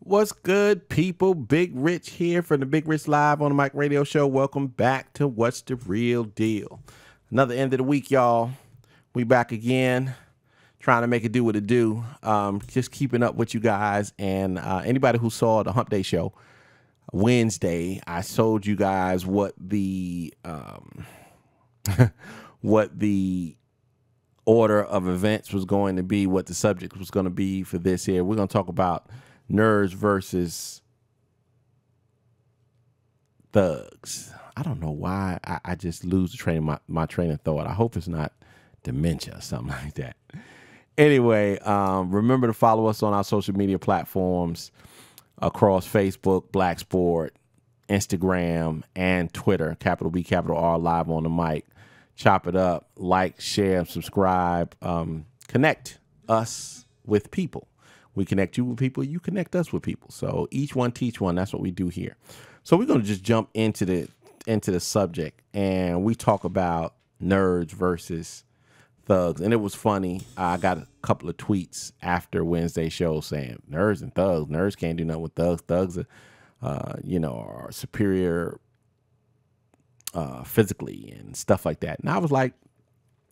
What's good, people? Big Rich here from the Big Rich Live on the Mic Radio Show. Welcome back to What's the Real Deal. Another end of the week, y'all. We back again, trying to make it do what it do. Just keeping up with you guys. And anybody who saw the Hump Day show Wednesday, I showed you guys what the what the order of events was going to be, what the subject was going to be for this here. We're going to talk about nerds versus thugs. I don't know why I just lose the train of my train of thought. I hope it's not dementia or something like that. Anyway, remember to follow us on our social media platforms across Facebook, Black Sport, Instagram, and Twitter. Capital B, capital R, Live on the Mic. Chop it up, like, share, subscribe. Connect us with people. We connect you with people. You connect us with people. So each one teach one. That's what we do here. So we're going to just jump into the subject, and we talk about nerds versus thugs. And it was funny. I got a couple of tweets after Wednesday show saying nerds and thugs. Nerds can't do nothing with thugs. Thugs are superior physically and stuff like that. And I was like,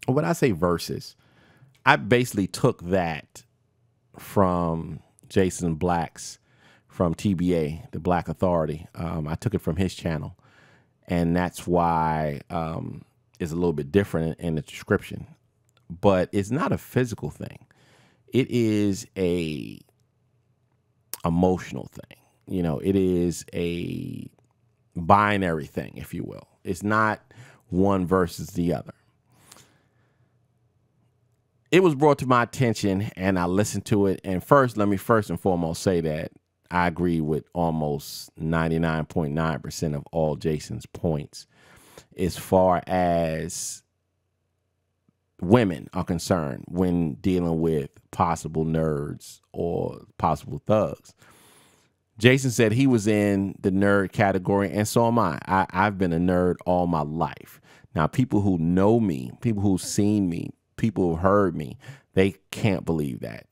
when I say versus, I basically took that from Jason Black's, from TBA, the Black Authority. I took it from his channel, and that's why it's a little bit different in the description. But it's not a physical thing. It is a emotional thing. You know, it is a binary thing, if you will. It's not one versus the other. It was brought to my attention, and I listened to it. And let me first and foremost say that I agree with almost 99.9% of all Jason's points as far as women are concerned when dealing with possible nerds or possible thugs. Jason said he was in the nerd category, and so am I. I've been a nerd all my life. Now, people who know me, people who've seen me, people who heard me, they can't believe that.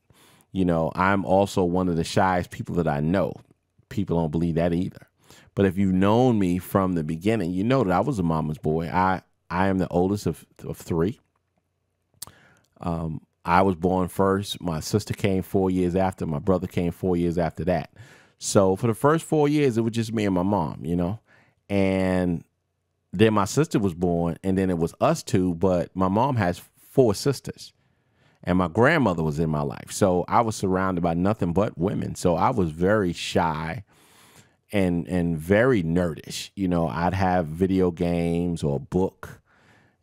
You know, I'm also one of the shyest people that I know. People don't believe that either. But if you've known me from the beginning, you know that I was a mama's boy. I am the oldest of three. I was born first. My sister came 4 years after. My brother came 4 years after that. So for the first 4 years, it was just me and my mom, you know. And then my sister was born, and then it was us two. But my mom has 4 sisters, and my grandmother was in my life. So I was surrounded by nothing but women. So I was very shy and very nerdish. You know, I'd have video games or a book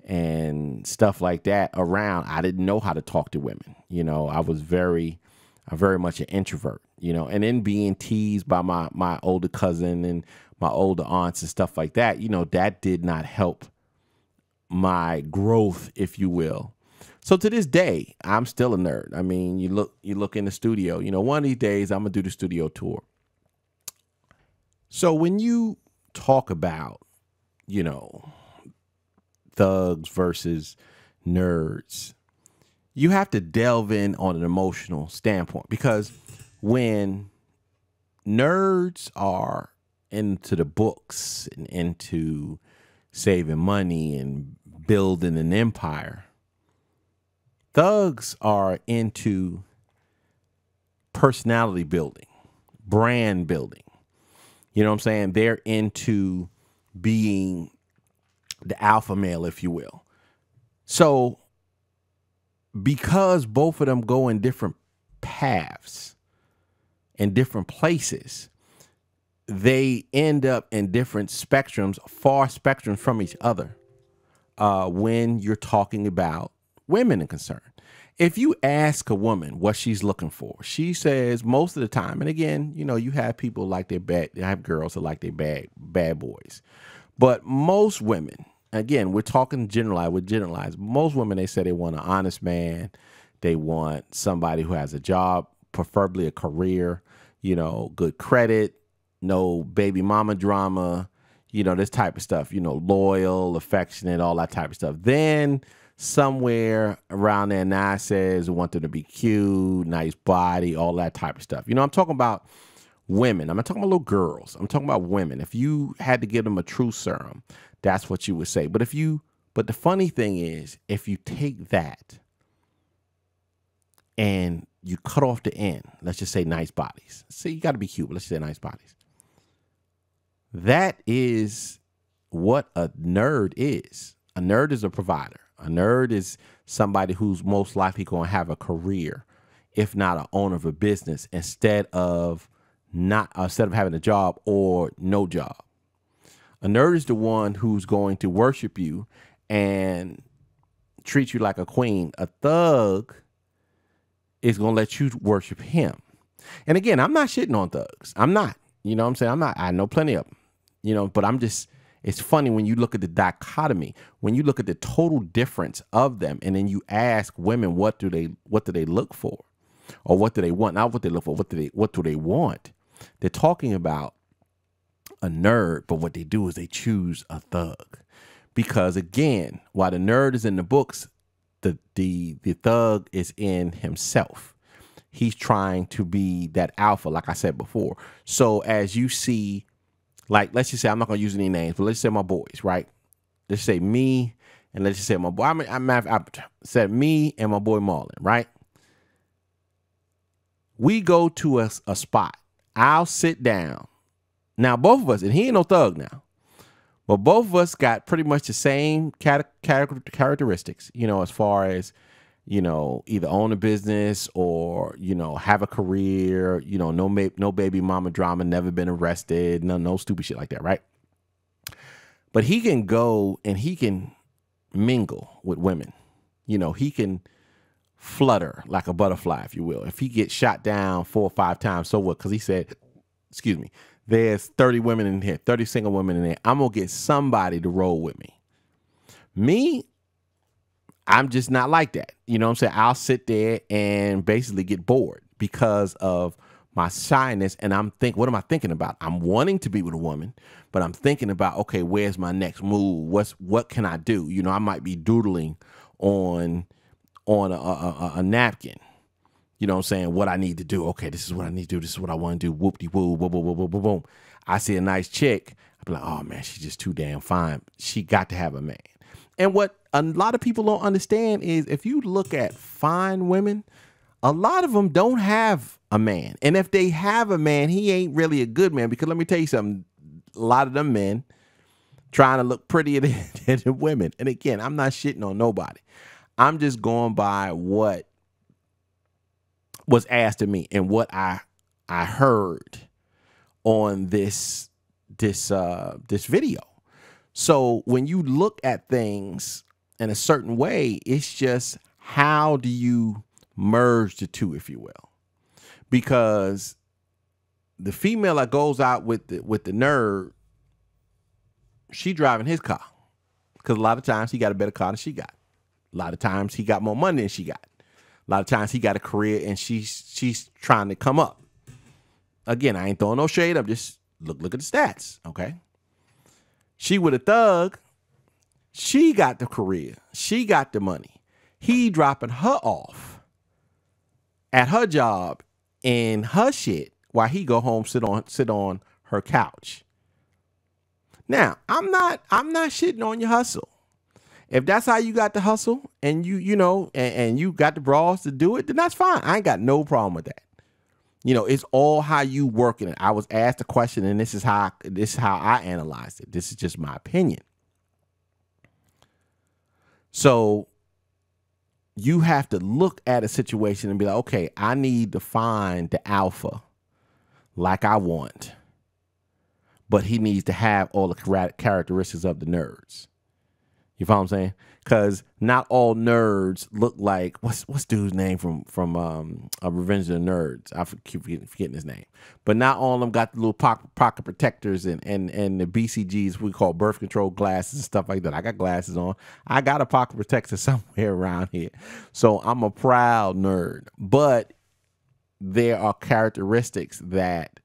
and stuff like that around. I didn't know how to talk to women. You know, I'm very much an introvert, you know, and then being teased by my older cousin and my older aunts and stuff like that, you know, that did not help my growth, if you will. So to this day, I'm still a nerd. I mean, you look in the studio, you know, one of these days I'm gonna do the studio tour. So when you talk about, you know, thugs versus nerds, you have to delve in on an emotional standpoint, because when nerds are into the books and into saving money and building an empire, thugs are into personality building, brand building. You know what I'm saying? They're into being the alpha male, if you will. So because both of them go in different paths and different places, they end up in different spectrums, far spectrums from each other when you're talking about women are concerned. If you ask a woman what she's looking for, she says most of the time, and again, you know, you have people like they have girls that like their bad boys. But most women, again, we're talking generalize. Most women, they say they want an honest man. They want somebody who has a job, preferably a career, you know, good credit, no baby mama drama, you know, this type of stuff, you know, loyal, affectionate, all that type of stuff. Then somewhere around there, Nas says, want them to be cute, nice body, all that type of stuff. You know, I'm talking about women, I'm not talking about little girls, I'm talking about women. If you had to give them a true serum, that's what you would say. But the funny thing is, if you take that and you cut off the end, let's just say nice bodies. See, you got to be cute, but let's just say nice bodies. That is what a nerd is. A nerd is a provider. A nerd is somebody who's most likely going to have a career, if not an owner of a business, instead of having a job or no job. A nerd is the one who's going to worship you and treat you like a queen. A thug is going to let you worship him. And again, I'm not shitting on thugs. I'm not. You know what I'm saying? I'm not. I know plenty of them. You know, but it's funny when you look at the dichotomy, when you look at the total difference of them, and then you ask women, what do they look for? Or what do they want? Not what they look for, what do they want? They're talking about a nerd, but what they do is they choose a thug. Because again, while the nerd is in the books, the thug is in himself. He's trying to be that alpha, like I said before. So as you see, like, let's just say, I'm not going to use any names, but let's say my boys, right? Let's say me, and let's just say my boy, I said me and my boy Marlon, right? We go to a spot. I'll sit down. Now, both of us, and he ain't no thug now, but both of us got pretty much the same characteristics, you know, as far as, you know, either own a business or, you know, have a career, you know, no baby mama drama, never been arrested, no stupid shit like that, right? But he can go and he can mingle with women. You know, he can flutter like a butterfly, if you will. If he gets shot down 4 or 5 times, so what? Because he said, excuse me, there's 30 women in here, 30 single women in there. I'm going to get somebody to roll with me. Me, I'm just not like that. You know what I'm saying? I'll sit there and basically get bored because of my shyness. And what am I thinking about? I'm wanting to be with a woman, but I'm thinking about, okay, where's my next move? What can I do? You know, I might be doodling on a napkin. You know what I'm saying? What I need to do. Okay, this is what I need to do. This is what I want to do. Whoop-de-woo, boom, boom, boom, boom, boom, boom. I see a nice chick. I'll be like, oh, man, she's just too damn fine. She got to have a man. And what a lot of people don't understand is if you look at fine women, a lot of them don't have a man. And if they have a man, he ain't really a good man. Because let me tell you something, a lot of them men trying to look prettier than the women. And again, I'm not shitting on nobody. I'm just going by what was asked of me and what I heard on this video. So when you look at things in a certain way, it's just how do you merge the two, if you will? Because the female that goes out with the nerd, she driving his car. Because a lot of times he got a better car than she got. A lot of times he got more money than she got. A lot of times he got a career and she's trying to come up. Again, I ain't throwing no shade. I'm just look at the stats, okay? She with a thug. She got the career. She got the money. He dropping her off at her job and her shit while he go home, sit on her couch. Now, I'm not shitting on your hustle. If that's how you got the hustle and you know, and you got the bras to do it, then that's fine. I ain't got no problem with that. You know, it's all how you working it. I was asked a question and this is how I analyzed it. This is just my opinion. So you have to look at a situation and be like, okay, I need to find the alpha like I want, but he needs to have all the characteristics of the nerds. You follow what I'm saying? Because not all nerds look like what's dude's name from Revenge of the Nerds. I keep forgetting his name. But not all of them got the little pocket protectors and the BCGs we call birth control glasses and stuff like that. I got glasses on. I got a pocket protector somewhere around here. So I'm a proud nerd. But there are characteristics that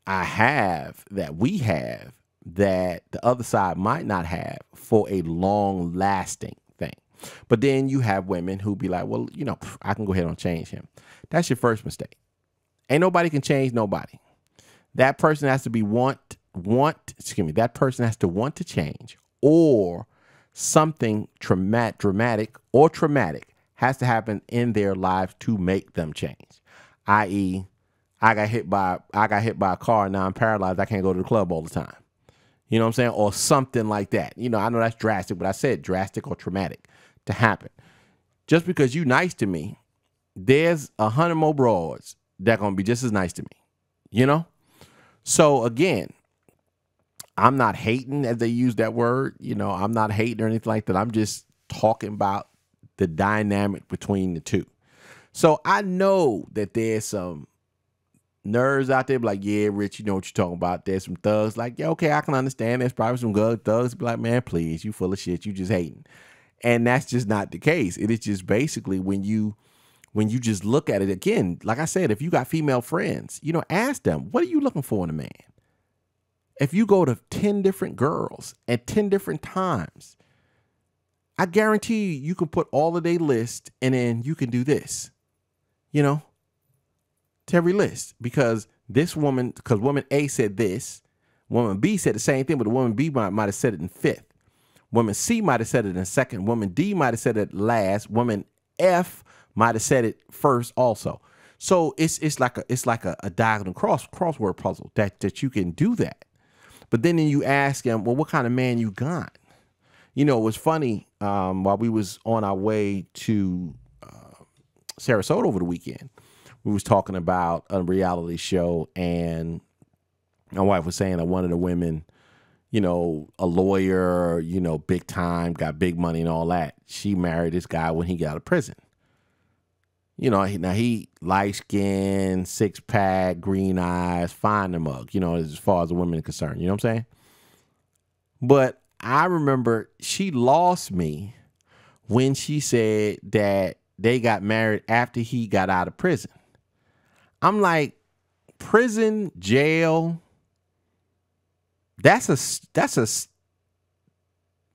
I have, that we have, that the other side might not have for a long lasting thing. But then you have women who be like, well, you know, I can go ahead and change him. That's your first mistake. Ain't nobody can change nobody. That person has to be that person has to want to change, or something dramatic or traumatic has to happen in their lives to make them change. I.e., I got hit by a car and now I'm paralyzed. I can't go to the club all the time. You know what I'm saying? Or something like that. You know, I know that's drastic, but I said drastic or traumatic to happen. Just because you nice to me, there's 100 more broads that gonna be just as nice to me. You know? So again, I'm not hating, as they use that word. You know, I'm not hating or anything like that. I'm just talking about the dynamic between the two. So I know that there's some nerds out there be like, yeah, Rich, you know what you're talking about. There's some thugs like, yeah, okay, I can understand. There's probably some good thugs be like, man, please, you full of shit. You just hating. And that's just not the case. It is just basically when you just look at it again, like I said, if you got female friends, you know, ask them, what are you looking for in a man? If you go to 10 different girls at 10 different times, I guarantee you can put all of their list and then you can do this, you know, to every list. Because woman A said this, woman B said the same thing, but the woman B might have said it in fifth. Woman C might have said it in second. Woman D might have said it last. Woman F might have said it first also. So it's like a diagonal crossword puzzle that you can do that. But then you ask them, well, what kind of man you got? You know, it was funny, while we was on our way to Sarasota over the weekend, we was talking about a reality show, and my wife was saying that one of the women, you know, a lawyer, you know, big time, got big money and all that. She married this guy when he got out of prison. You know, now he light skin, 6-pack, green eyes, fine the mug, you know, as far as the women are concerned. You know what I'm saying? But I remember she lost me when she said that they got married after he got out of prison. I'm like, prison, jail, that's a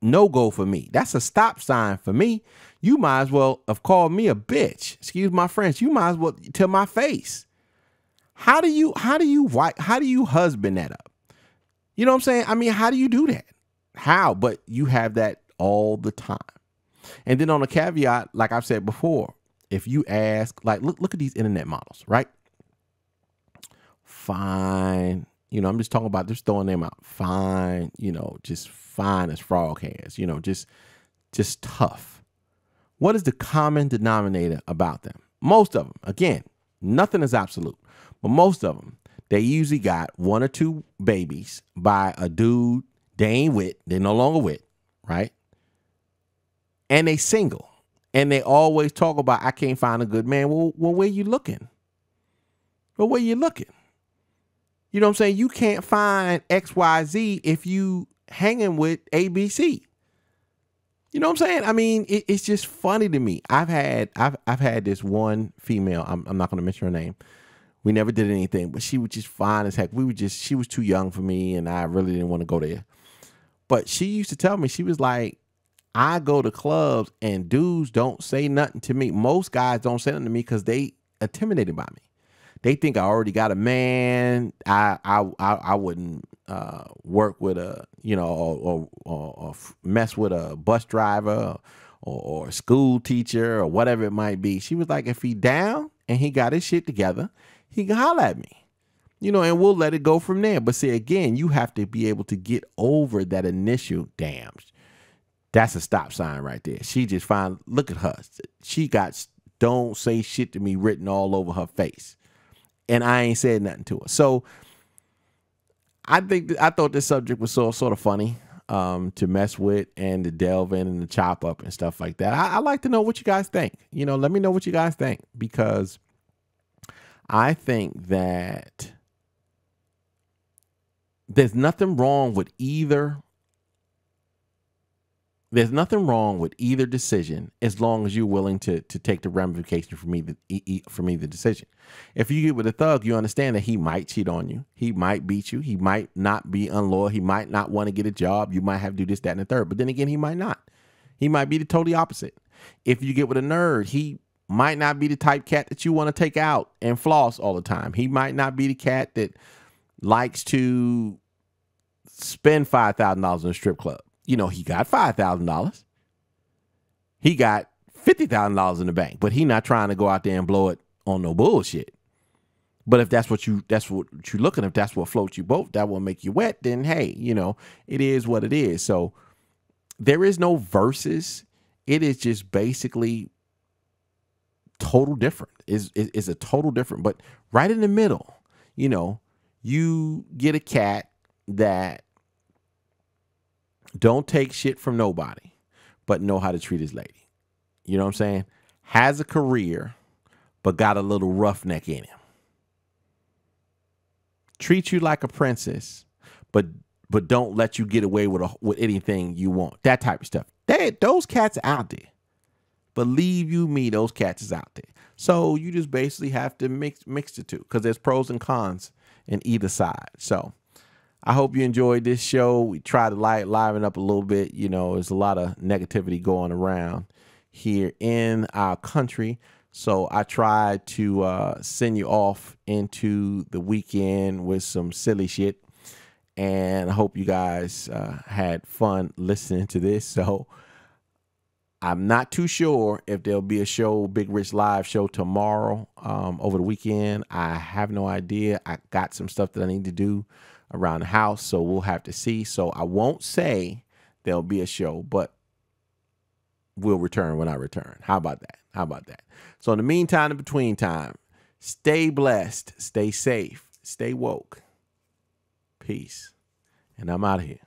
no-go for me. That's a stop sign for me. You might as well have called me a bitch. Excuse my French. You might as well to my face. How do you husband that up? You know what I'm saying? I mean, how do you do that? How? But you have that all the time. And then on a caveat, like I've said before, if you ask, like, look at these internet models, right? Fine. You know, I'm just talking about just throwing them out. Fine. You know, just fine as frog hairs. You know, just tough. What is the common denominator about them? Most of them, again, nothing is absolute, but most of them, they usually got 1 or 2 babies by a dude they ain't with, they're no longer with, right? And they single. And they always talk about, I can't find a good man. Well, where you looking? Well, where you looking? You know what I'm saying? You can't find XYZ if you hanging with ABC. You know what I'm saying? I mean, it's just funny to me. I've had this one female, I'm not going to mention her name. We never did anything, but she was just fine as heck. She was too young for me, and I really didn't want to go there. But she used to tell me, she was like, I go to clubs and dudes don't say nothing to me. Most guys don't say nothing to me because they intimidated by me. They think I already got a man. I wouldn't work with a, you know, or mess with a bus driver or a school teacher or whatever it might be. She was like, if he down and he got his shit together, he can holler at me. You know, and we'll let it go from there. But see, again, you have to be able to get over that initial damn. That's a stop sign right there. She just fine. Look at her. She got don't say shit to me written all over her face. And I ain't said nothing to her. So I thought this subject was sort of funny to mess with and to delve in and to chop up and stuff like that. I like to know what you guys think. You know, let me know what you guys think, because I think that there's nothing wrong with either. There's nothing wrong with either decision as long as you're willing to take the ramification from either decision. If you get with a thug, you understand that he might cheat on you. He might beat you. He might not be unloyal. He might not want to get a job. You might have to do this, that, and the third. But then again, he might not. He might be the totally opposite. If you get with a nerd, he might not be the type cat that you want to take out and floss all the time. He might not be the cat that likes to spend $5,000 in a strip club. You know, he got $5,000. He got $50,000 in the bank, but he not trying to go out there and blow it on no bullshit. But if that's what you're looking, if that's what floats you boat, that will make you wet, then hey, you know, it is what it is. So there is no versus. It is just basically total different. Is a total different, but right in the middle, you know, you get a cat that don't take shit from nobody, but know how to treat his lady. You know what I'm saying? Has a career, but got a little roughneck in him. Treat you like a princess, but don't let you get away with anything you want. That type of stuff. Those cats are out there. Believe you me, those cats is out there. So you just basically have to mix the two, because there's pros and cons in either side. So I hope you enjoyed this show. We try to liven up a little bit. You know, there's a lot of negativity going around here in our country. So I tried to send you off into the weekend with some silly shit. And I hope you guys had fun listening to this. So I'm not too sure if there'll be a show, Big Rich Live show tomorrow over the weekend. I have no idea. I got some stuff that I need to do around the house, so we'll have to see. So I won't say there'll be a show, but we'll return when I return. How about that? How about that? So in the meantime, in between time, stay blessed, stay safe, stay woke. Peace. And I'm out of here.